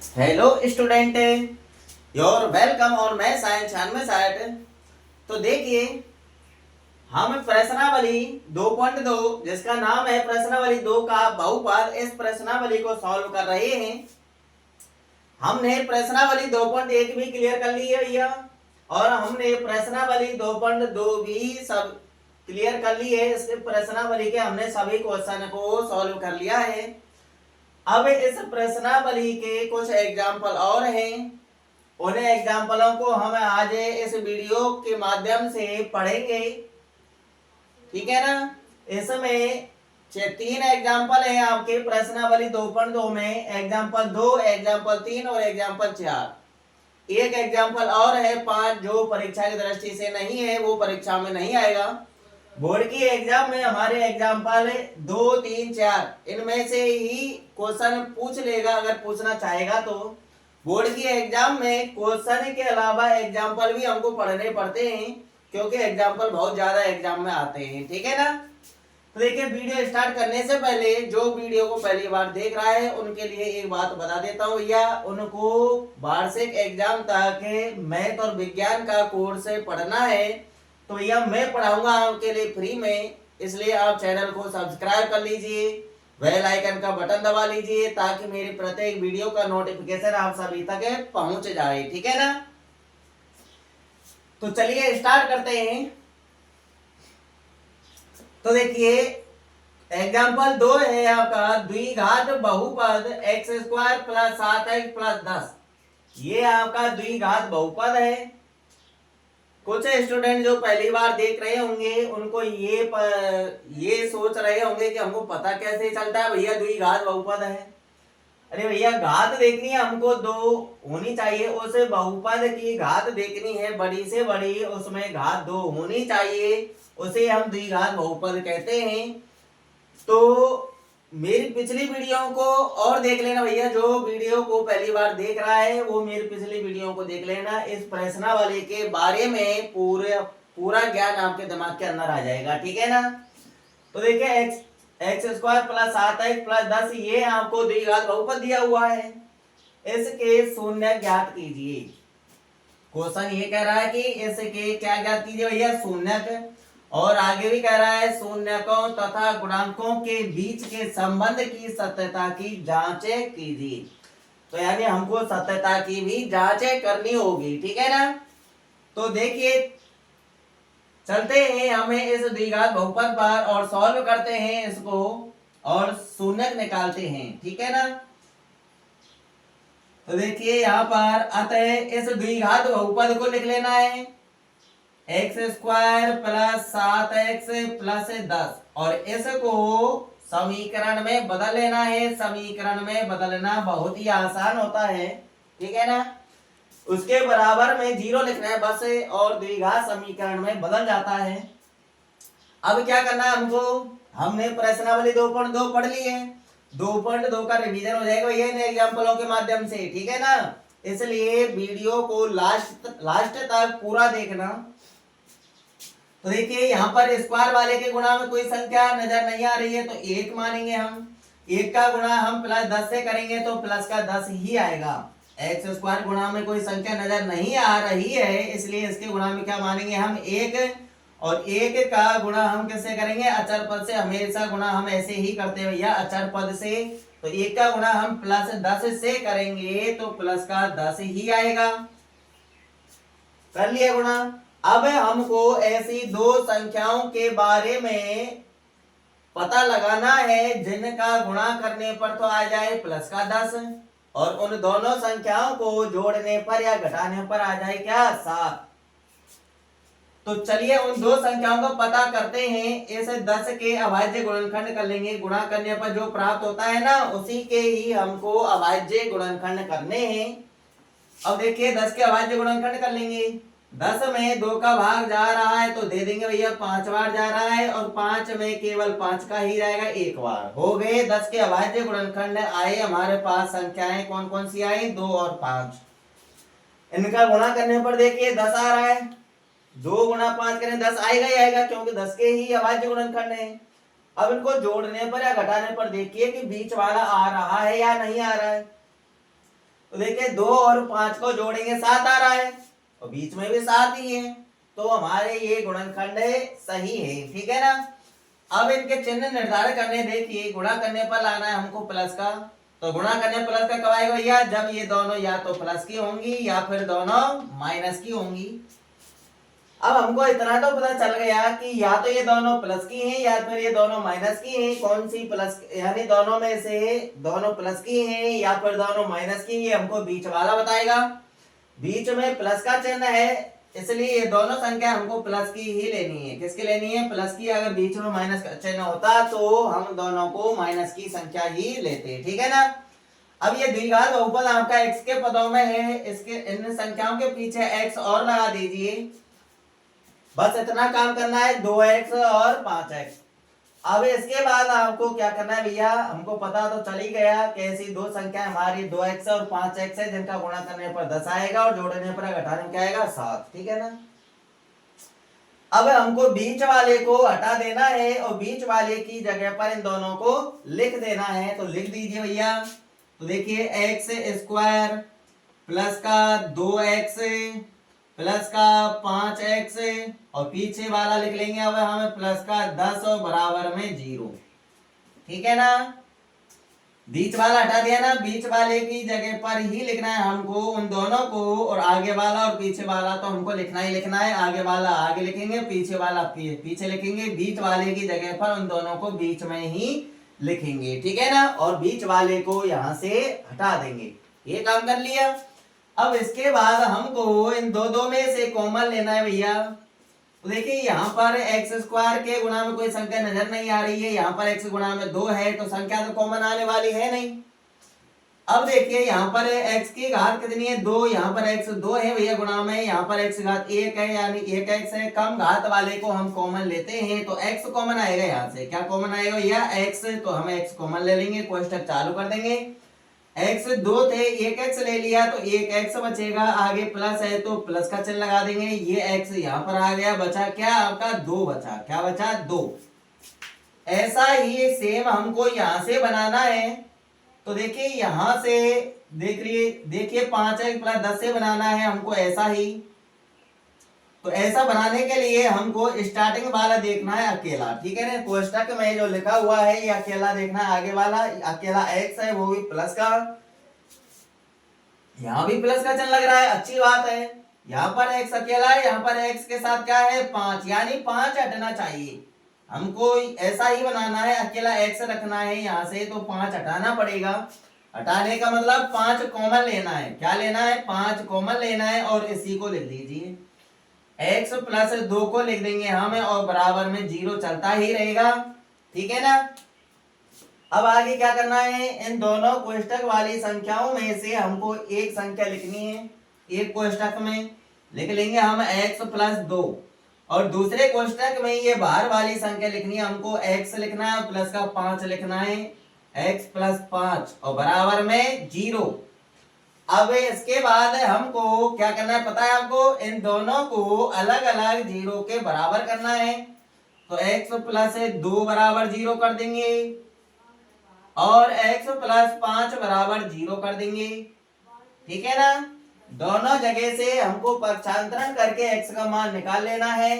Hello student, your welcome और मैं science 96। तो देखिए, हम प्रश्नावली 2.2 जिसका नाम है प्रश्नावली 2 का बहुपद, इस प्रश्नावली को सॉल्व कर रहे हैं। हमने प्रश्नावली 2.1 भी क्लियर कर ली है भैया, और हमने प्रश्नावली 2.2 भी सब क्लियर कर ली है। इस प्रश्नावली के हमने सभी क्वेश्चन को सॉल्व कर लिया है। अब इस प्रश्नावली के कुछ एग्जाम्पल और हैं, उन एग्जाम्पलों को हम आज इस वीडियो के माध्यम से पढ़ेंगे, ठीक है ना। इसमें 3 एग्जाम्पल हैं आपके प्रश्नावली 2.2 में, एग्जाम्पल 2, एग्जाम्पल 3 और एग्जाम्पल 4। एक एग्जाम्पल और है 5 जो परीक्षा की दृष्टि से नहीं है, वो परीक्षा में नहीं आएगा। बोर्ड की एग्जाम में हमारे एग्जाम्पल 2, 3, 4 इनमें से ही क्वेश्चन पूछ लेगा अगर पूछना चाहेगा तो। बोर्ड की एग्जाम में क्वेश्चन के अलावा एग्जाम्पल भी हमको पढ़ने पड़ते हैं, क्योंकि एग्जाम्पल बहुत ज्यादा एग्जाम में आते हैं, ठीक है ना। तो देखिए, वीडियो स्टार्ट करने से पहले जो वीडियो को पहली बार देख रहा है उनके लिए एक बात बता देता हूँ भैया, उनको वार्षिक एग्जाम तक मैथ और विज्ञान का कोर्स पढ़ना है तो भैया मैं पढ़ाऊंगा आपके लिए फ्री में। इसलिए आप चैनल को सब्सक्राइब कर लीजिए, बेल आइकन का बटन दबा लीजिए ताकि मेरी प्रत्येक वीडियो का नोटिफिकेशन आप सभी तक पहुंच जाए, ठीक है ना। तो चलिए स्टार्ट करते हैं। तो देखिए, एग्जाम्पल 2 है आपका द्विघात बहुपद x² + 7x + 10। ये आपका द्विघात बहुपद है। कुछ स्टूडेंट जो पहली बार देख रहे होंगे उनको ये सोच रहे होंगे कि हमको पता कैसे चलता है भैया द्विघात बहुपद है। अरे भैया, घात देखनी है हमको, 2 होनी चाहिए, उस बहुपद की घात देखनी है बड़ी से बड़ी, उसमें घात 2 होनी चाहिए, उसे हम द्विघात बहुपद कहते हैं। तो मेरी पिछली वीडियो को और देख लेना भैया, जो वीडियो को पहली बार देख रहा है वो मेरी पिछली वीडियो को देख लेना। इस प्रश्नावली के बारे में पूरा ज्ञान आपके दिमाग के अंदर आ जाएगा, ठीक है ना। तो देखिए, x² + 7x + 10 ये आपको द्विघात बहुपद दिया हुआ है। इसके शून्य ज्ञात कीजिए। क्वेश्चन ये कह रहा है कि इसके क्या ज्ञात कीजिए भैया, शून्य। और आगे भी कह रहा है शून्यकों तथा गुणांकों के बीच के संबंध की सत्यता की जांच कीजिए। तो यानी हमको सत्यता की भी जांच करनी होगी, ठीक है ना। तो देखिए, चलते हैं हमें इस द्विघात बहुपद पर और सॉल्व करते हैं इसको और शून्य निकालते हैं, ठीक है ना। तो देखिए यहाँ पर अतः इस द्विघात बहुपद को लिख लेना है x² + 7x + 10 और इसको समीकरण में बदल लेना है। समीकरण में बदलना बहुत ही आसान होता है, ठीक है ना। उसके बराबर में 0 लिखना है बस, और द्विघात समीकरण में बदल जाता है। अब क्या करना है हमको, हमने प्रश्नावली 2.2 पढ़ ली है, 2.2 का रिवीजन हो जाएगा ये इन एग्जाम्पलों के माध्यम से, ठीक है ना। इसलिए वीडियो को लास्ट तक पूरा देखना। तो देखिए, यहाँ पर स्क्वायर वाले के गुणा में कोई संख्या नजर नहीं आ रही है तो 1 मानेंगे हम। 1 का गुणा हम +10 से करेंगे तो प्लस का 10 ही आएगा। x² गुणा में कोई संख्या नजर नहीं आ रही है, इसलिए इसके गुणा में क्या मानेंगे हम, 1। और 1 का गुणा हम किससे करेंगे, अचर पद से। हमेशा गुणा हम ऐसे ही करते हैं भैया, अचर पद से। तो 1 का गुणा हम +10 से करेंगे तो प्लस का 10 ही आएगा। कर लिया गुणा। अब हमको ऐसी 2 संख्याओं के बारे में पता लगाना है जिनका गुणा करने पर तो आ जाए प्लस का 10 और उन दोनों संख्याओं को जोड़ने पर या घटाने पर आ जाए क्या, 7। तो चलिए उन 2 संख्याओं को पता करते हैं। इस 10 के अभाज्य गुणनखंड कर लेंगे, गुणा करने पर जो प्राप्त होता है ना उसी के ही हमको अभाज्य गुणनखंड करने हैं। अब देखिए, 10 के अभाज्य गुणनखंड कर लेंगे। 10 में 2 का भाग जा रहा है तो दे देंगे भैया 5 बार जा रहा है, और 5 में केवल 5 का ही रहेगा 1 बार। हो गए 10 के अभाज्य गुणनखंड। आए हमारे पास संख्याएं कौन कौन सी आई, 2 और 5। इनका गुणा करने पर देखिए 10 आ रहा है। 2 गुणा 5 करें 10 आएगा ही आएगा, क्योंकि 10 के ही अभाज्य गुणनखंड है। अब इनको जोड़ने पर या घटाने पर देखिए कि बीच वाला आ रहा है या नहीं आ रहा है। तो देखिए 2 और 5 को जोड़ेंगे 7 आ रहा है और बीच में भी 7 ही है, तो हमारे ये गुणनखंड सही है, ठीक है ना। अब इनके चिन्ह निर्धारण करने, देखिए गुणा करने पर लाना है हमको प्लस का, तो गुणा करने प्लस का कब आएगा भैया, जब ये दोनों या तो प्लस की होंगी या फिर दोनों माइनस की होंगी। अब हमको इतना तो पता चल गया कि या तो ये दोनों प्लस की हैं या फिर ये दोनों माइनस की हैं, कौन सी प्लस, यानी दोनों में से दोनों प्लस की हैं या फिर दोनों माइनस की, ये हमको बीच वाला बताएगा। बीच में प्लस का चिन्ह है, इसलिए ये दोनों संख्या हमको प्लस की ही लेनी है। किसकी लेनी है, प्लस की। अगर बीच में माइनस का चिन्ह होता तो हम दोनों को माइनस की संख्या ही लेते, ठीक है ना। अब ये द्विघात बहुपद आपका x के पदों में है, इसके इन संख्याओं के पीछे x और लगा दीजिए, बस इतना काम करना है, 2x और 5x। अब इसके बाद आपको क्या करना है भैया, हमको पता तो चल ही गया कि ऐसी दो संख्या हमारी 2x और 5x है, जिनका गुणा करने पर 10 आएगा और जोड़ने पर घटाने में क्या आएगा 7, ठीक है ना। अब हमको बीच वाले को हटा देना है और बीच वाले की जगह पर इन दोनों को लिख देना है, तो लिख दीजिए भैया। तो देखिए एक्स स्क्वायर प्लस का 2x प्लस का 5x और पीछे वाला लिख लेंगे अब हमें प्लस का 10 और बराबर में 0, ठीक है ना। बीच वाला हटा दिया ना, बीच वाले की जगह पर ही लिखना है हमको उन दोनों को, और आगे वाला और पीछे वाला तो हमको लिखना ही लिखना है। आगे वाला आगे लिखेंगे, पीछे वाला पीछे लिखेंगे, बीच वाले की जगह पर उन दोनों को बीच में ही लिखेंगे, ठीक है ना। और बीच वाले को यहां से हटा देंगे, ये काम कर लिया। अब इसके बाद हमको इन दो में से कॉमन लेना है भैया। तो देखिए यहाँ पर एक्स स्क्वायर के गुणा में कोई संख्या नजर नहीं आ रही है, यहाँ पर एक्स गुणा में 2 है, तो संख्या तो कॉमन आने वाली है नहीं। अब देखिए यहाँ पर x की घात कितनी है 2, यहाँ पर x 2 है भैया गुणा में, यहाँ पर x घात 1 है, यानी 1x है। कम घात वाले को हम कॉमन लेते हैं तो x कॉमन आएगा, यहाँ से क्या कॉमन आएगा भैया x, तो हम x कॉमन ले लेंगे, कोष्टक चालू कर देंगे। x 2 थे, 1x ले लिया तो 1x बचेगा, आगे प्लस है तो प्लस का चिन्ह लगा देंगे, ये x यहाँ पर आ गया, बचा क्या आपका 2 बचा, क्या बचा 2। ऐसा ही सेम हमको यहाँ से बनाना है, तो देखिए यहां से देखिए 5x प्लस 10 से बनाना है हमको ऐसा ही। तो ऐसा बनाने के लिए हमको स्टार्टिंग वाला देखना है अकेला, ठीक है ना। कोष्टक में जो लिखा हुआ है ये अकेला देखना है, आगे वाला अकेला x है वो भी प्लस का, यहाँ भी प्लस का चिन्ह लग रहा है, अच्छी बात है। यहाँ पर x अकेला है, यहाँ पर x के साथ क्या है 5, यानी 5 हटना चाहिए हमको, ऐसा ही बनाना है, अकेला x रखना है यहाँ से तो 5 हटाना पड़ेगा। हटाने का मतलब 5 कॉमन लेना है, क्या लेना है 5 कॉमन लेना है, और इसी को लिख दीजिए x प्लस 2 को लिख देंगे हमें, और बराबर में 0 चलता ही रहेगा, ठीक है ना। अब आगे क्या करना है, इन दोनों कोष्टक वाली संख्याओं में से हमको एक संख्या लिखनी है, एक कोष्टक में लिख लेंगे हम x प्लस 2, और दूसरे कोष्टक में ये बाहर वाली संख्या लिखनी है हमको, x लिखना है प्लस का 5 लिखना है, x प्लस 5 और बराबर में 0। अब इसके बाद हमको क्या करना है पता है आपको, इन दोनों को अलग अलग 0 के बराबर करना है, तो x प्लस 2 बराबर 0 कर देंगे और x प्लस 5 बराबर 0 कर देंगे, ठीक है ना। दोनों जगह से हमको पक्षांतरण करके x का मान निकाल लेना है।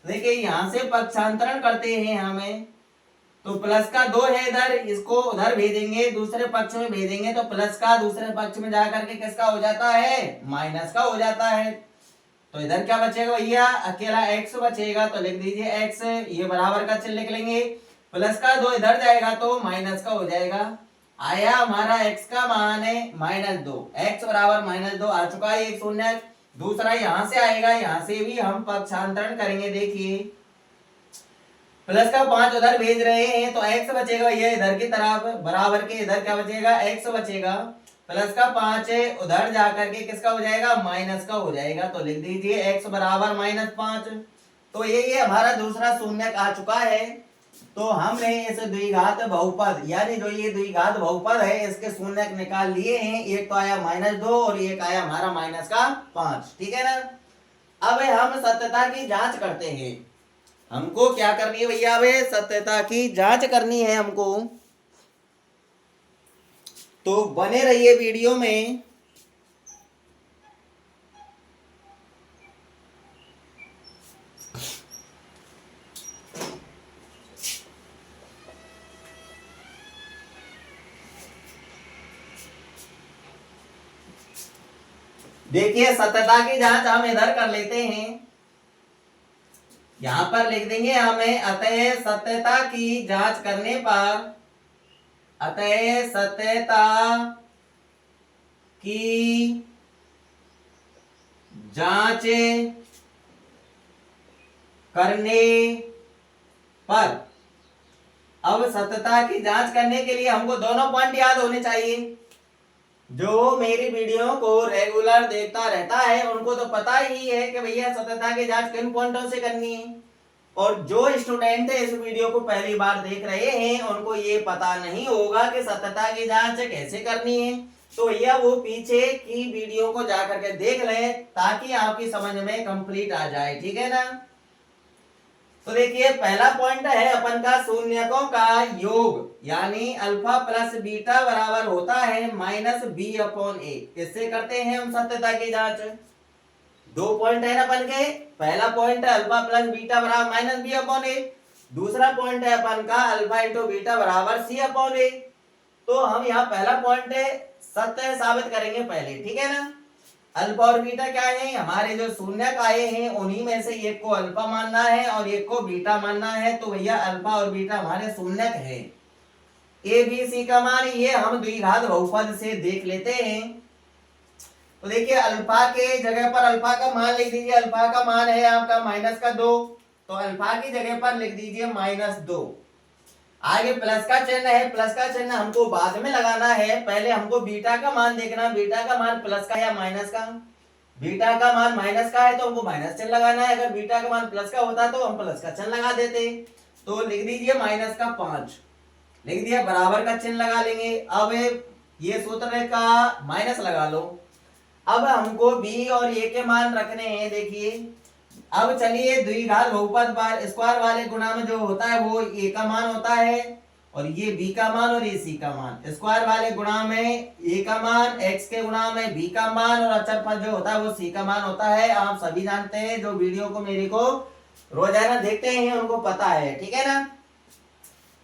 देखिए यहां से पक्षांतरण करते हैं हमें, तो प्लस का 2 है इधर, इसको उधर भेजेंगे, दूसरे पक्ष में भेजेंगे तो प्लस का दूसरे पक्ष में जाकर के किसका हो जाता है माइनस का हो जाता है। तो इधर क्या बचेगा भैया, अकेला x बचेगा, तो लिख दीजिए x, ये बराबर का चिन्ह लिख लेंगे, प्लस का 2 इधर जाएगा तो माइनस का हो जाएगा। आया हमारा x का मान है -2, x बराबर -2 आ चुका है, एक शून्य। दूसरा यहां से आएगा, यहां से भी हम पक्षांतरण करेंगे, देखिए प्लस का 5 उधर भेज रहे हैं तो x बचेगा ये इधर की तरफ, बराबर के इधर क्या बचेगा x बचेगा, प्लस का 5 उधर जाकर के किसका हो जाएगा माइनस का हो जाएगा, तो लिख दीजिए x बराबर -5। तो ये हमारा दूसरा शून्य आ चुका है। तो हमने इस द्विघात बहुपद, यानी जो ये द्विघात बहुपद है इसके शून्य निकाल लिए हैं, एक तो आया -2 और एक आया हमारा -5, ठीक है ना। अब हम सत्यता की जांच करते हैं, हमको क्या करनी है भैया, अब सत्यता की जांच करनी है हमको, तो बने रहिए वीडियो में। देखिए सत्यता की जांच हम इधर कर लेते हैं, यहां पर लिख देंगे हमें अतः सत्यता की जांच करने पर, अतः सत्यता की जांच करने पर, अब सत्यता की जांच करने के लिए हमको दोनों पॉइंट याद होने चाहिए। जो मेरी वीडियो को रेगुलर देखता रहता है उनको तो पता ही है कि भैया सत्यता की जांच किन पॉइंटों से करनी है, और जो स्टूडेंट इस वीडियो को पहली बार देख रहे हैं उनको ये पता नहीं होगा कि सत्यता की जांच कैसे करनी है, तो भैया वो पीछे की वीडियो को जाकर के देख लें ताकि आपकी समझ में कंप्लीट आ जाए, ठीक है ना। तो देखिए पहला पॉइंट है अपन का शून्यकों का योग, यानी अल्फा प्लस बीटा बराबर होता है माइनस बी अपॉन ए। इससे करते हैं हम सत्यता की जांच। दो पॉइंट है ना अपन के, पहला पॉइंट है अल्फा प्लस बीटा बराबर माइनस बी अपॉन ए, दूसरा पॉइंट है अपन का अल्फा इंटू बीटा बराबर सी अपॉन ए। तो हम यहाँ पहला पॉइंट है सत्य साबित करेंगे पहले, ठीक है ना। अल्फा और बीटा क्या है, हमारे जो शून्यक आए हैं उन्हीं में से एक को अल्फा मानना है और एक को बीटा मानना है, तो भैया अल्फा और बीटा हमारे शून्यक है। ए बी सी का मान ये हम द्विघात बहुपद से देख लेते हैं। तो देखिए अल्फा के जगह पर अल्फा का मान लिख दीजिए, अल्फा का मान है आपका माइनस का 2, तो अल्फा की जगह पर लिख दीजिए -2। आगे प्लस का चिन्ह है, प्लस का चिन्ह हमको बाद में लगाना है, पहले हमको बीटा का मान देखना, बीटा का मान प्लस का या माइनस का। बीटा का मान माइनस का है तो हमको माइनस चिन्ह लगाना है, अगर बीटा का मान प्लस का होता तो हम प्लस का चिन्ह लगा देते। तो लिख दीजिए -5 लिख दिया, बराबर का चिन्ह लगा लेंगे। अब ये सूत्र का माइनस लगा लो। अब हमको b और a के मान रखने हैं। देखिए अब चलिए द्विघात बहुपद स्क्वायर वाले गुणा में जो होता है वो a का मान होता है और ये b का मान और ये c का मान। स्क्वायर वाले गुणा में a का मान, x के गुणा में b का मान और अचरपद जो होता है वो c का मान होता है। आप सभी जानते हैं, जो वीडियो को मेरे को रोजाना देखते हैं उनको पता है, ठीक है ना।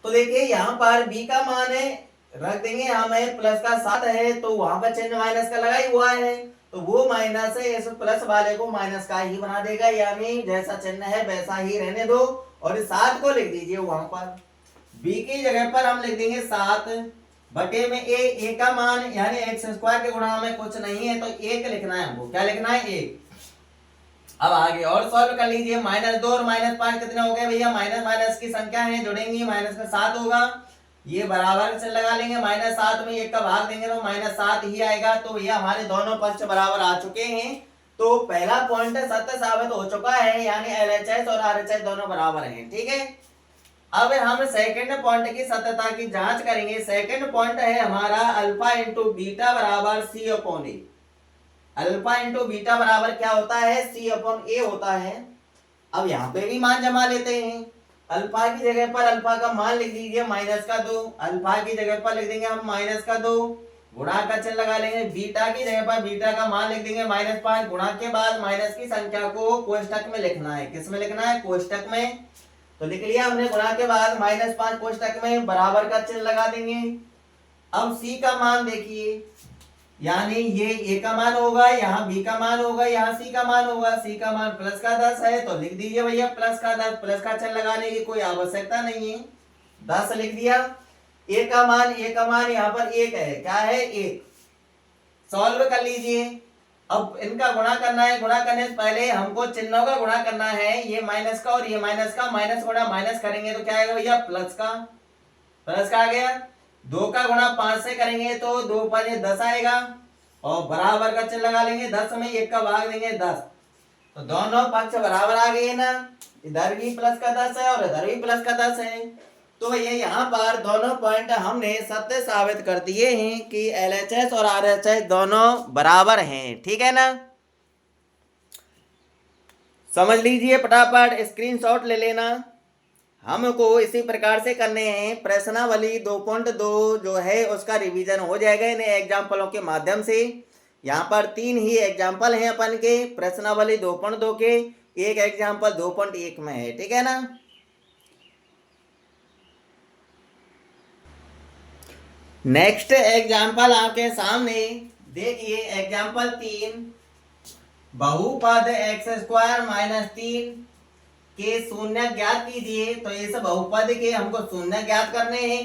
तो देखिए यहाँ पर b का मान है, रख देंगे हमें प्लस का 7 है तो वहां पर चिन्ह माइनस का लगा ही हुआ है, तो वो माइनस है इस प्लस वाले को माइनस का ही बना देगा, यानी जैसा चिन्ह है वैसा ही रहने दो और 7 को लिख दीजिए वहां पर। b की जगह पर हम लिख देंगे 7 बटे में a का मान यानी एक्स स्क्वायर के गुणा में कुछ नहीं है तो 1 लिखना है हमको। क्या लिखना है? 1। अब आगे और सॉल्व कर लीजिए। -2 और -5 कितने हो गए भैया? माइनस माइनस की संख्या है, जोड़ेंगे माइनस में 7 होगा, ये बराबर से लगा लेंगे, -7 में 1 का भाग देंगे तो -7 ही आएगा। तो भैया हमारे दोनों पक्ष बराबर आ चुके हैं, तो पहला पॉइंट सत्य साबित हो चुका है, यानी LHS और RHS दोनों बराबर हैं, ठीक है। अब हम सेकंड पॉइंट की सत्यता की जांच करेंगे। सेकंड पॉइंट है हमारा अल्फा इंटू बीटा बराबर सी अपॉन ए। अल्फा इंटू बीटा बराबर क्या होता है? सी अपॉन ए होता है। अब यहाँ पे भी मान जमा लेते हैं। अल्फा की जगह पर अल्फा का मान लिख दीजिए -2, अल्फा की जगह पर लिख देंगे हम -2, गुणा का चिन्ह लगा लेंगे। बीटा की जगह पर बीटा का मान लिख देंगे -5, गुणा के बाद माइनस की संख्या को कोष्टक में लिखना है। किस में लिखना है? कोष्टक में। तो लिख लिया हमने, गुणा के बाद -5 कोष्टक में, बराबर का चिन्ह लगा देंगे। अब सी का मान देखिए, यानी ये ए का मान होगा, यहाँ बी का मान होगा, यहाँ सी का मान होगा। सी का मान प्लस का 10 है तो लिख दीजिए भैया प्लस का 10, प्लस का चिन्ह लगाने की कोई आवश्यकता नहीं है, 10 लिख दिया। ए का मान यहाँ पर 1 है, क्या है? 1। सॉल्व कर लीजिए। अब इनका गुणा करना है, गुणा करने से पहले हमको चिन्हों का गुणा करना है। ये माइनस का और ये माइनस का, माइनस गुणा माइनस करेंगे तो क्या आएगा भैया? प्लस का। प्लस का आ गया। 2 का गुणा 5 से करेंगे तो 2 × 5 = 10 आएगा और बराबर का चिन्ह लगा लेंगे। 10 में 1 का भाग देंगे 10, तो दोनों पक्ष बराबर आ गए ना। इधर भी प्लस का 10 है और इधर भी प्लस का 10 है, तो ये यहाँ पर दोनों पॉइंट हमने सत्य साबित कर दिए हैं कि LHS और RHS दोनों बराबर हैं, ठीक है ना। समझ लीजिए, फटाफट स्क्रीनशॉट ले लेना। हमको इसी प्रकार से करने हैं। प्रश्नावली 2.2 जो है उसका रिवीजन हो जाएगा इन एग्जाम्पलों के माध्यम से। यहाँ पर 3 ही एग्जाम्पल हैं अपन के प्रश्नावली 2.2 के, एक एग्जाम्पल 2.1 में है, ठीक है ना। नेक्स्ट एग्जाम्पल आपके सामने देखिए, एग्जाम्पल 3। बहुपद एक्स स्क्वायर माइनस 3 के शून्य ज्ञात कीजिए। तो इस बहुपद के हमको शून्य ज्ञात करने हैं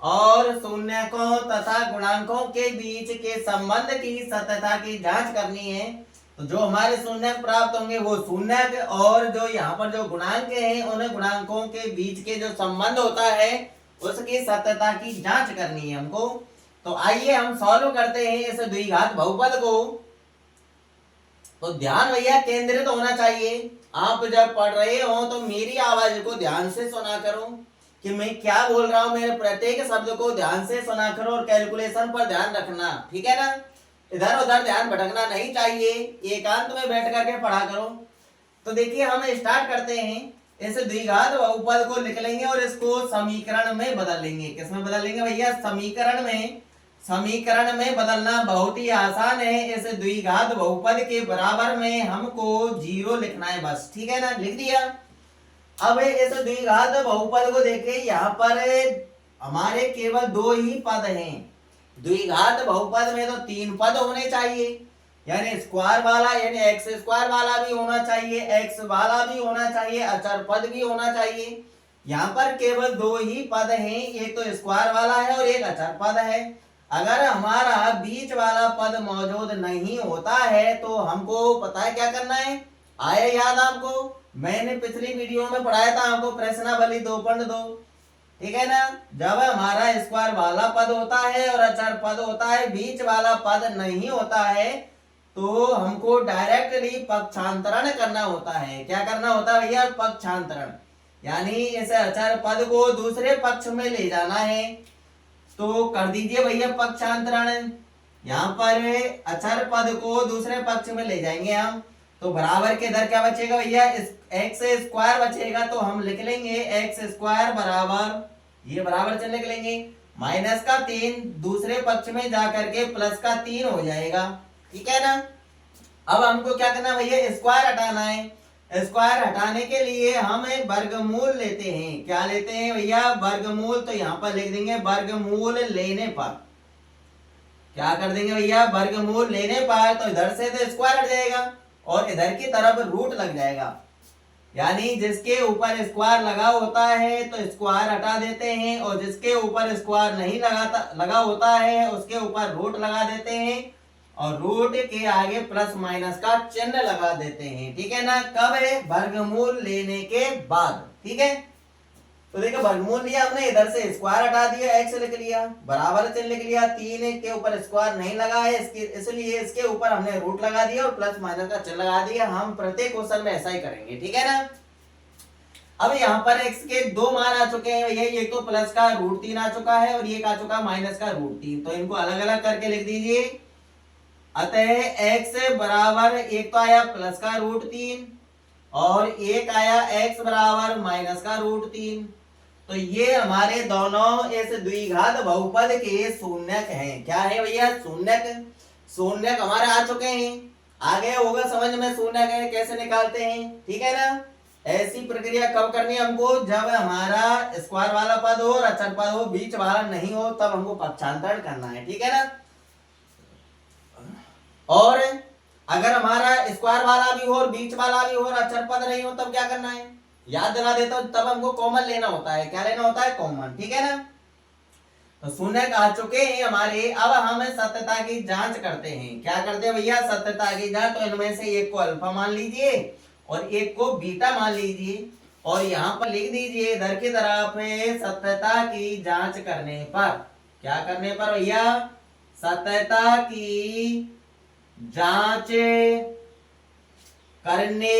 और शून्यकों तथा गुणांकों के बीच के संबंध की सत्यता की जांच करनी है। तो जो हमारे शून्य प्राप्त होंगे वो शून्य, और जो यहाँ पर जो गुणांक हैं उन गुणांकों के बीच के जो संबंध होता है उसकी सत्यता की जांच करनी है हमको। तो आइए हम सॉल्व करते हैं इस द्विघात बहुपद को। तो ध्यान भैया केंद्रित होना चाहिए। आप जब पढ़ रहे हो तो मेरी आवाज को ध्यान से सुना करो कि मैं क्या बोल रहा हूं, मेरे प्रत्येक शब्द को ध्यान से सुना करो और कैलकुलेशन पर ध्यान रखना, ठीक है ना। इधर उधर ध्यान भटकना नहीं चाहिए, एकांत में बैठ करके पढ़ा करो। तो देखिए हम स्टार्ट करते हैं। इस द्विघात बहुपद को लिख लेंगे और इसको समीकरण में बदल लेंगे। किसमें बदल लेंगे भैया? समीकरण में। समीकरण में बदलना बहुत ही आसान है। इस द्विघात बहुपद के बराबर में हमको 0 लिखना है बस, ठीक है ना। लिख दिया। अब इस द्विघात बहुपद को देखिए, यहाँ पर हमारे केवल 2 ही पद हैं। द्विघात बहुपद में तो 3 पद होने चाहिए, यानी स्क्वायर वाला, यानी एक्स स्क्वायर वाला भी होना चाहिए, एक्स वाला भी होना चाहिए, अचर पद भी होना चाहिए। यहाँ पर केवल 2 ही पद हैं, एक तो स्क्वायर वाला है और एक अचर पद है। अगर हमारा बीच वाला पद मौजूद नहीं होता है तो हमको पता है क्या करना है? आया याद आपको? मैंने पिछली वीडियो में पढ़ाया था आपको प्रश्नावली 2.2, ठीक है ना। जब हमारा स्क्वायर वाला पद होता है और अचर पद होता है, बीच वाला पद नहीं होता है, तो हमको डायरेक्टली पक्षांतरण करना होता है। क्या करना होता है भैया? पक्षांतरण, यानी इस अचर पद को दूसरे पक्ष में ले जाना है। तो कर दीजिए भैया पक्षांतरण। यहाँ पर अचर पद को दूसरे पक्ष में ले जाएंगे हम, तो बराबर के इधर क्या बचेगा भैया? एक्स स्क्वायर बचेगा। तो हम लिख लेंगे एक्स स्क्वायर बराबर, ये बराबर चिन्ह लिख लेंगे, माइनस का 3 दूसरे पक्ष में जाकर के प्लस का 3 हो जाएगा, ठीक है ना। अब हमको क्या करना है भैया? स्क्वायर हटाना है। स्क्वायर हटाने के लिए हम वर्गमूल लेते हैं। क्या लेते हैं भैया? वर्गमूल। तो यहाँ पर लिख देंगे वर्गमूल लेने पर क्या कर देंगे भैया? वर्गमूल लेने पर तो इधर से तो स्क्वायर हट जाएगा और इधर की तरफ रूट लग जाएगा, यानी जिसके ऊपर स्क्वायर लगा होता है तो स्क्वायर हटा देते हैं, और जिसके ऊपर स्क्वायर नहीं लगा होता है उसके ऊपर रूट लगा देते हैं, और रूट के आगे प्लस माइनस का चिन्ह लगा देते हैं, ठीक है ना। कब है? वर्गमूल लेने के बाद, ठीक है। तो देखो वर्गमूल लिया हमने, इधर से स्क्वायर हटा दिया, एक्स लिख लिया, बराबर चिन्ह लिख लिया, 3 के ऊपर स्क्वायर नहीं लगा है इसलिए इसके ऊपर हमने रूट लगा दिया और प्लस माइनस का चिन्ह लगा दिया। हम प्रत्येक क्वेश्चन में ऐसा ही करेंगे, ठीक है ना। अब यहाँ पर x के 2 मान आ चुके हैं भैया, एक तो प्लस का √3 आ चुका है और एक आ चुका माइनस का √3, तो इनको अलग अलग करके लिख दीजिए। अतः x बराबर, एक तो आया प्लस का √3 और एक आया x बराबर माइनस का √3। तो ये हमारे दोनों इस द्विघात बहुपद के शून्यक हैं। क्या है भैया? शून्यक। शून्यक हमारे आ चुके हैं। आगे होगा समझ में शून्यक है कैसे निकालते हैं, ठीक है ना। ऐसी प्रक्रिया कब करनी है हमको? जब हमारा स्क्वायर वाला पद हो और अचर पद हो, बीच वाला नहीं हो, तब हमको पक्षांतरण करना है, ठीक है ना। और अगर हमारा स्क्वायर वाला भी हो और बीच वाला भी हो और अचर पद नहीं हो, तब क्या करना है? याद दिला देता हूं, तब हमको कॉमन लेना होता है। क्या लेना होता है? कॉमन, ठीक है ना। तो शून्यक आ चुके हैं हमारे। अब हम सत्यता की जांच करते हैं। क्या करते हैं भैया? सत्यता की जांच। तो इनमें से एक को अल्फा मान लीजिए और एक को बीटा मान लीजिए, और यहाँ पर लिख दीजिए इधर की तरफ सत्यता की जांच करने पर। क्या करने पर भैया? सत्यता की जांच करने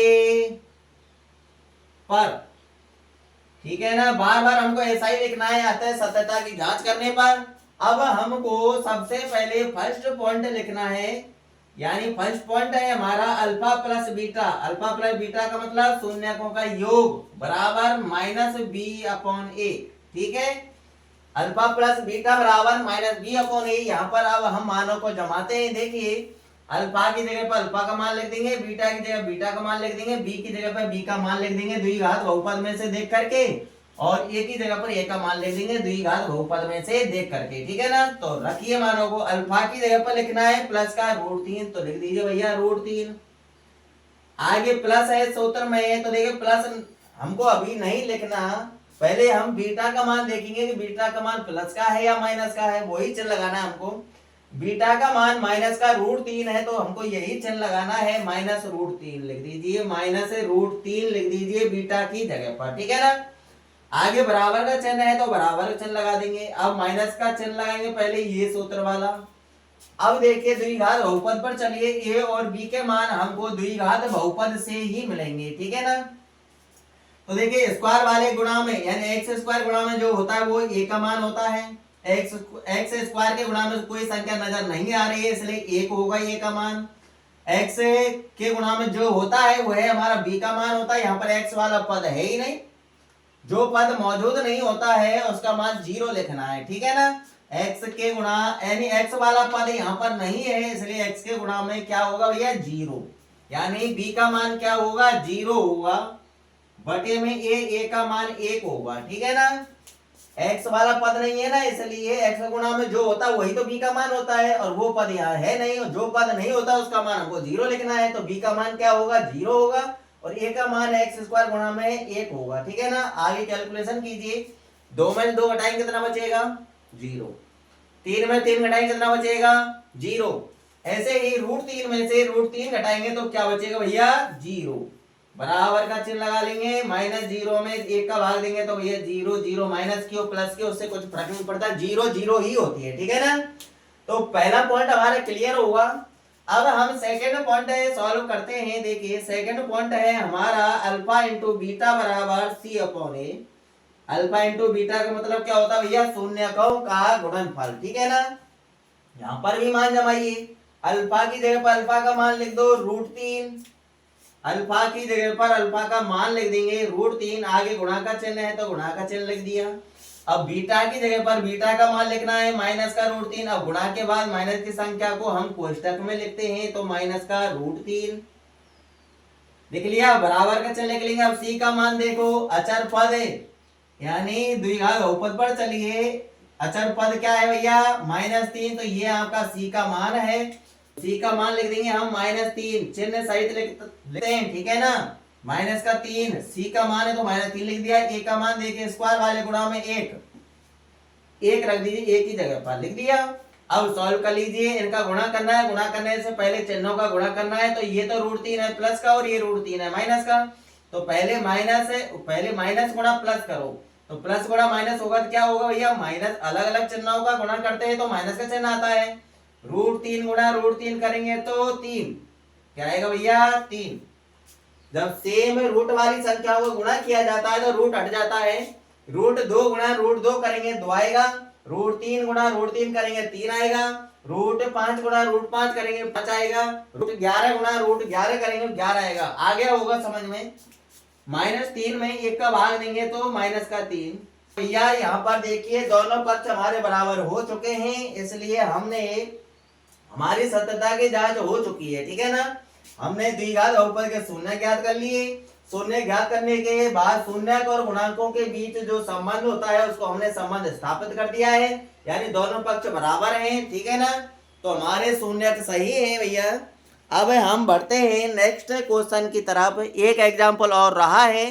पर, ठीक है ना। बार बार हमको ऐसा ही लिखना है, आता है सत्यता की जांच करने पर। अब हमको सबसे पहले फर्स्ट पॉइंट लिखना है, यानी फर्स्ट पॉइंट है हमारा alpha plus beta. Alpha plus beta का मतलब शून्यकों का योग बराबर -b/a, ठीक है। अल्फा प्लस बीटा बराबर -b/a। यहाँ पर अब हम मानों को जमाते हैं। देखिए अल्फा की जगह पर अल्फा का मान लिख देंगे, बीटा की जगह बीटा का मान लिख देंगे, बी की जगह पर बी का मान लिख देंगे द्विघात बहुपद में से देख करके, और ए की जगह पर ए का मान लिख देंगे द्विघात बहुपद में से देख करके, ठीक है ना। तो रखिए मानों को, अल्फा की जगह पर लिखना है प्लस का √3, तो लिख दीजिए भैया √3। आगे प्लस है सूत्र में, तो देखिए प्लस हमको अभी नहीं लिखना, पहले हम बीटा का मान देखेंगे कि बीटा का मान प्लस का है या माइनस का है, वही चिन्ह लगाना है हमको। बीटा का मान माइनस का √3 है, तो हमको यही चिन्ह लगाना है, -√3 लिख दीजिए, -√3 लिख दीजिए बीटा की जगह पर, ठीक है ना। आगे बराबर का चिन्ह है तो बराबर का चिन्ह लगा देंगे, अब माइनस का चिन्ह लगाएंगे पहले ये सूत्र वाला। अब देखिए द्विघात बहुपद पर चलिए, ए और बी के मान हमको द्विघात बहुपद से ही मिलेंगे, ठीक है ना। तो देखिए स्क्वायर वाले गुणा में यानी एक्स स्क्वायर गुणा में जो होता है वो ए का मान होता है, एक्स स्क्वायर के गुणा में कोई संख्या नजर नहीं आ रही है इसलिए एक होगा ए का मान। एक्स के गुणा में जो होता है वो है हमारा बी का मान होता है, यहाँ पर एक्स वाला पद है ही नहीं, जो पद मौजूद नहीं होता है उसका मान 0 लिखना है, ठीक है ना। एक्स के गुणा यानी एक्स वाला पद यहाँ पर नहीं है इसलिए एक्स के गुणा में क्या होगा भैया 0, यानी बी का मान क्या होगा 0 होगा, बटे में ए का मान 1 होगा, ठीक है ना। एक्स वाला पद नहीं है ना इसलिए एक्स गुणा में जो होता है वही तो बी का मान होता है, और वो पद यहाँ है नहीं, और जो पद नहीं होता उसका मान हमको 0 लिखना है, तो बी का मान क्या होगा 0 होगा, और ए का मान एक्स स्क्वायर गुणा में 1 होगा, ठीक है ना। आगे कैलकुलेशन कीजिए, 2 में 2 घटाएंगे कितना बचेगा 0, 3 में 3 घटाएंगे कितना बचेगा 0, ऐसे ही √3 में से √3 घटाएंगे तो क्या बचेगा भैया 0, बराबर का चिन्ह लगा लेंगे, -0 में 1 का भाग देंगे तो भैया 0 0 माइनस की और प्लस की उससे कुछ फर्क नहीं पड़ता, 0 0 ही होती है, ठीक है ना। तो पहला पॉइंट हमारा क्लियर होगा। अब हम सेकंड पॉइंट सॉल्व करते हैं। देखिए सेकंड पॉइंट है हमारा अल्फा इंटू बीटा बराबर C/A। अल्फा इंटू बीटा का मतलब क्या होता है भैया शून्यकों का गुणनफल, ठीक है ना। यहाँ पर भी मान जमाइए, अल्फा की जगह पर अल्फा का मान लिख दो √3, अल्फा की जगह पर अल्फा का मान लिख देंगे √3, आगे गुणा का चिन्ह है तो गुणा का चिन्ह लिख दिया। अब बीटा की जगह पर बीटा का मान लिखना है माइनस का √3, अब गुणा के बाद माइनस की संख्या को हम कोष्टक में लिखते हैं तो माइनस का √3 लिख लिया, बराबर का चिन्ह लिख लेंगे। अब सी का मान देखो, अचर पद है यानी द्विघात बहुपद पर चलिए, अचर पद क्या है भैया -3, तो ये आपका सी का मान है, सी का मान लिख देंगे हम -3, चिन्ह सहित लिखते हैं, ठीक है ना। माइनस का 3, सी का मान है तो -3 लिख दिया, ए का मान देखिए स्क्वायर वाले गुणा में 1 रख दीजिए, ए की जगह पर लिख दिया। अब सॉल्व कर लीजिए, इनका गुणा करना है, गुणा करने से पहले चिन्हों का गुणा करना है, तो ये तो √3 है प्लस का और ये √3 है माइनस का, तो पहले माइनस गुणा प्लस करो, तो प्लस गुणा माइनस होगा तो क्या होगा भैया माइनस, अलग अलग चिन्हों का गुणा करते हैं तो माइनस का चिन्ह आता है, √3 गुणा √3 करेंगे तो 3, क्या आएगा भैया 3। जब सेम रूट वाली संख्या को गुणा किया जाता है तो रूट हट जाता है, √2 गुणा √2 करेंगे 2 आएगा, √3 गुणा √3 करेंगे 3 आएगा, √5 गुणा √5 करेंगे 5 आएगा, √11 गुणा √11 करेंगे 11 आएगा। आ गया होगा समझ में। -3 में 1 का भाग देंगे तो -3। भैया यहाँ पर देखिए दोनों पक्ष हमारे बराबर हो चुके हैं, इसलिए हमने हमारी सत्यता की जांच हो चुकी है, ठीक है ना। हमने द्विघात बहुपद के शून्य ज्ञात कर लिए, शून्य ज्ञात करने के बाद शून्यक और गुणांकों के बीच जो संबंध होता है उसको हमने संबंध स्थापित कर दिया है, यानी दोनों पक्ष बराबर हैं, ठीक है ना। तो हमारे शून्यक सही है भैया। अब हम बढ़ते हैं नेक्स्ट क्वेश्चन की तरफ। एक एग्जाम्पल और रहा है,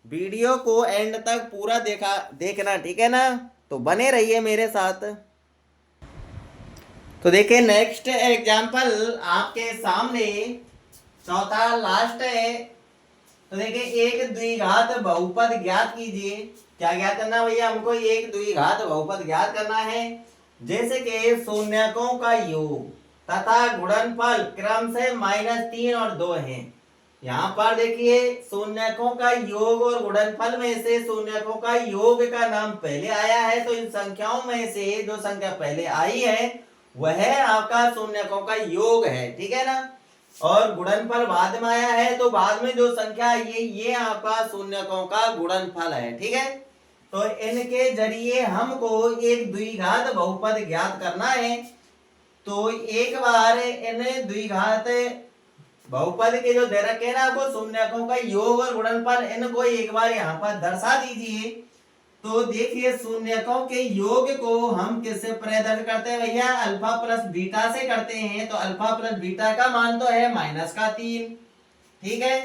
वीडियो को एंड तक पूरा देखना, ठीक है ना, तो बने रहिए मेरे साथ। तो देखिए नेक्स्ट एग्जाम्पल आपके सामने चौथा लास्ट है। तो देखिए एक द्विघात बहुपद ज्ञात कीजिए। क्या ज्ञात करना भैया हमको, एक द्विघात बहुपद ज्ञात करना है, जैसे कि शून्यकों का योग तथा गुणनफल क्रम से -3 और 2 है। यहाँ पर देखिए शून्यकों का योग और गुणनफल में से शून्यकों का योग का नाम पहले आया है, तो इन संख्याओं में से जो संख्या पहले आई है वह आपका शून्यकों का योग है, ठीक है ना। और गुणनफल बाद में आया है, तो बाद में जो संख्या ये आपका शून्यकों का गुणनफल है, ठीक है। तो इनके जरिए हमको एक द्विघात बहुपद ज्ञात करना है। तो एक बार इन द्विघात बहुपद के जो दे रखे ना आपको शून्यकों का योग और गुणनफल, इनको एक बार यहाँ पर दर्शा दीजिए। तो देखिए शून्यकों के योग को हम किससे प्रदर्शित करते हैं भैया, अल्फा प्लस बीटा से करते हैं। तो अल्फा प्लस बीटा का मान तो है -3, ठीक है,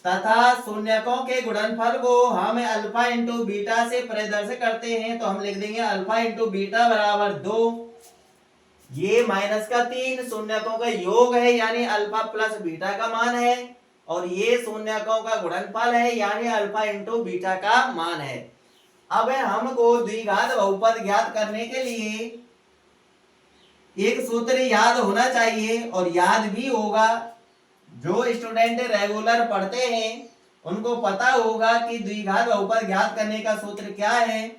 तथा शून्यकों के गुणनफल को हम अल्फा इंटू बीटा से प्रदर्शित करते हैं, तो हम लिख देंगे अल्फा इंटू बीटा बराबर 2। ये माइनस का 3 शून्यकों का योग है यानी अल्फा प्लस बीटा का मान है, और ये शून्यकों का गुणनफल है यानी अल्फा इंटू बीटा का मान है। अब हमको द्विघात बहुपद ज्ञात करने के लिए एक सूत्र याद होना चाहिए, और याद भी होगा। जो स्टूडेंट रेगुलर पढ़ते हैं उनको पता होगा कि द्विघात बहुपद ज्ञात करने का सूत्र क्या है।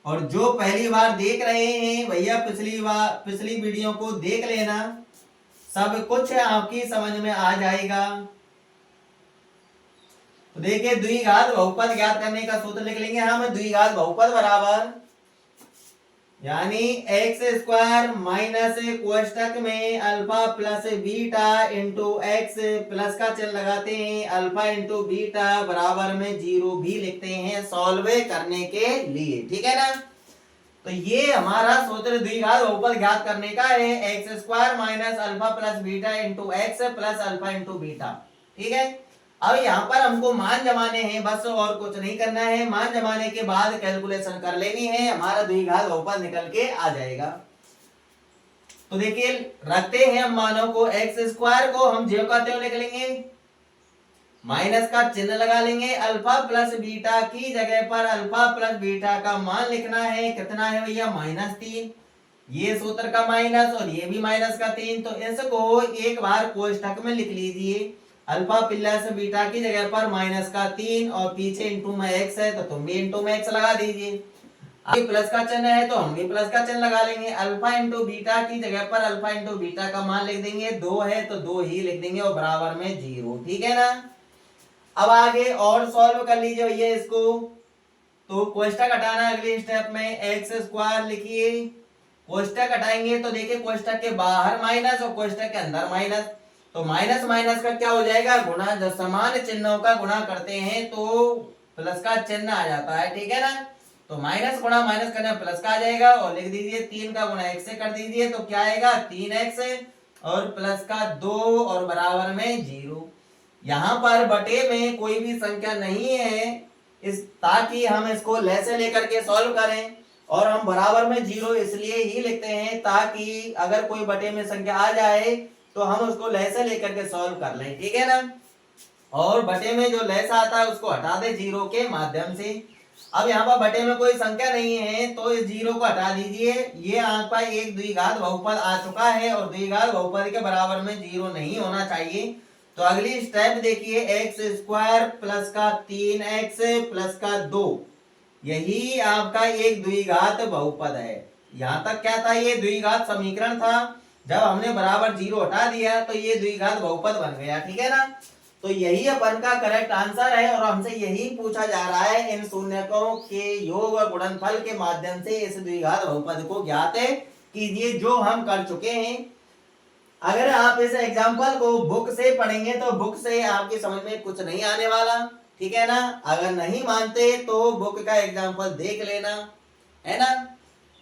और जो पहली बार देख रहे हैं भैया पिछली वीडियो को देख लेना, सब कुछ आपकी समझ में आ जाएगा। तो देखिए, द्विघात बहुपद ज्ञात करने का सूत्र लिख लेंगे हम। द्विघात बहुपद बराबर यानी एक्स स्क्वायर माइनस कोष्टक में alpha plus beta into x plus का चिन्ह लगाते हैं, अल्फा इंटू बीटा बराबर में 0 भी लिखते हैं सॉल्व करने के लिए, ठीक है ना। तो ये हमारा सूत्र द्विघात बहुपद ज्ञात करने का है, x square minus alpha plus beta into x plus alpha into beta, ठीक है। अब यहाँ पर हमको मान जमाने हैं, बस और कुछ नहीं करना है। मान जमाने के बाद कैलकुलेशन कर लेनी है, हमारा द्विघात बहुपद निकल के आ जाएगा। तो देखिए, रखते हैं हम मानों को, एक्स स्क्वायर को हम ज्यों का त्यों लिख लेंगे, माइनस का चिन्ह लगा लेंगे, अल्फा प्लस बीटा की जगह पर अल्फा प्लस बीटा का मान लिखना है। कितना है भैया, -3। ये सूत्र का माइनस और ये भी माइनस का 3, तो इसको एक बार कोष्ठक में लिख लीजिए। अल्फा प्लस बीटा की जगह पर माइनस का 3 और पीछे इंटू में एक्स है, तो तुम भी इंटू में एक्स लगा दीजिए। आगे प्लस का चिन्ह है तो हम भी प्लस का चिन्ह लगा लेंगे। अल्फा इंटू बीटा की जगह पर अल्फा इंटू बीटा का मान लिख देंगे, 2 है तो 2 ही लिख देंगे और बराबर में 0, ठीक है ना। अब आगे और सॉल्व कर लीजिए भैया इसको। तो कोष्टक हटाना अगले स्टेप में, एक्स स्क्वायर लिखिए, कोष्टक हटाएंगे तो देखिए कोष्टक के बाहर माइनस और कोष्टक के अंदर माइनस, तो माइनस माइनस का क्या हो जाएगा, गुणा। जब समान चिन्हों का गुणा करते हैं तो प्लस का चिन्ह आ जाता है, ठीक है ना। तो माइनस गुणा माइनस करने प्लस का आ जाएगा, और लिख दीजिए 3 का गुणा x से कर दीजिए, तो क्या आएगा 3x और प्लस का 2 और बराबर में 0। यहाँ पर बटे में कोई भी संख्या नहीं है, इस ताकि हम इसको ले से लेकर के सॉल्व करें, और हम बराबर में 0 इसलिए ही लिखते हैं ताकि अगर कोई बटे में संख्या आ जाए तो हम उसको ले से लेकर के सॉल्व कर लें, ठीक है ना। और बटे में जो लेस आता है उसको हटा दे 0 के माध्यम से। अब यहाँ पर बटे में कोई संख्या नहीं है तो इस 0 को हटा दीजिए। ये आपका एक द्विघात बहुपद आ चुका है, और द्विघात बहुपद के बराबर में 0 नहीं होना चाहिए। तो अगली स्टेप देखिए, एक्स स्क्वायर प्लस का 3x प्लस का 2, यही आपका एक द्विघात बहुपद है। यहाँ तक क्या था, ये द्विघात समीकरण था। जब हमने बराबर 0 हटा दिया तो ये द्विघात बहुपद बन गया, ठीक है ना। तो यही अपन का करेक्ट आंसर है, और हमसे यही पूछा जा रहा है, इन शून्यकों के योग और गुणनफल के माध्यम से इस द्विघात बहुपद को ज्ञात कीजिए, जो हम कर चुके हैं। अगर आप इस एग्जाम्पल को बुक से पढ़ेंगे तो बुक से आपकी समझ में कुछ नहीं आने वाला, ठीक है ना। अगर नहीं मानते तो बुक का एग्जाम्पल देख लेना, है ना।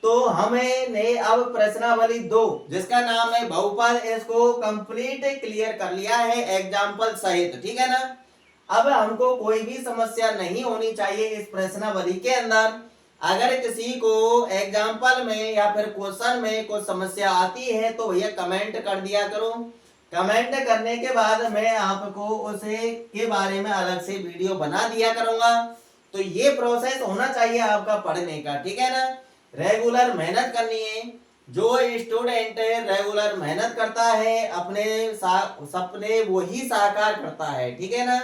तो हमने अब प्रश्नावली 2 जिसका नाम है बहुपद, इसको कंप्लीट क्लियर कर लिया है एग्जाम्पल सहित, ठीक है ना। अब हमको कोई भी समस्या नहीं होनी चाहिए इस प्रश्नावली के अंदर। अगर किसी को एग्जाम्पल में या फिर क्वेश्चन में कोई समस्या आती है तो भैया कमेंट कर दिया करो। कमेंट करने के बाद मैं आपको उसे के बारे में अलग से वीडियो बना दिया करूंगा। तो ये प्रोसेस होना चाहिए आपका पढ़ने का, ठीक है ना। रेगुलर मेहनत करनी है। जो स्टूडेंट रेगुलर मेहनत करता है अपने सपने वही साकार करता है, ठीक है ना।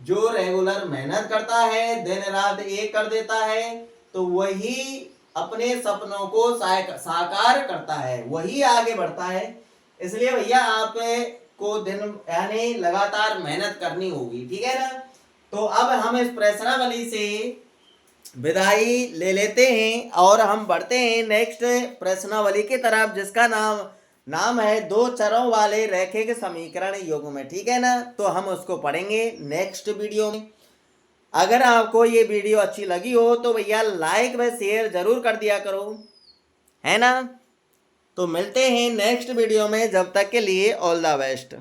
जो रेगुलर मेहनत करता है, दिन रात एक कर देता है, तो वही अपने सपनों को साकार करता है, वही आगे बढ़ता है। इसलिए भैया आप को दिन यानी लगातार मेहनत करनी होगी, ठीक है ना। तो अब हम इस प्रश्नावली से विदाई ले लेते हैं और हम बढ़ते हैं नेक्स्ट प्रश्नावली की तरफ, जिसका नाम है 2 चरों वाले रैखिक समीकरण युग्म में, ठीक है ना। तो हम उसको पढ़ेंगे नेक्स्ट वीडियो में। अगर आपको ये वीडियो अच्छी लगी हो तो भैया लाइक व शेयर जरूर कर दिया करो, है ना। तो मिलते हैं नेक्स्ट वीडियो में, जब तक के लिए ऑल द बेस्ट।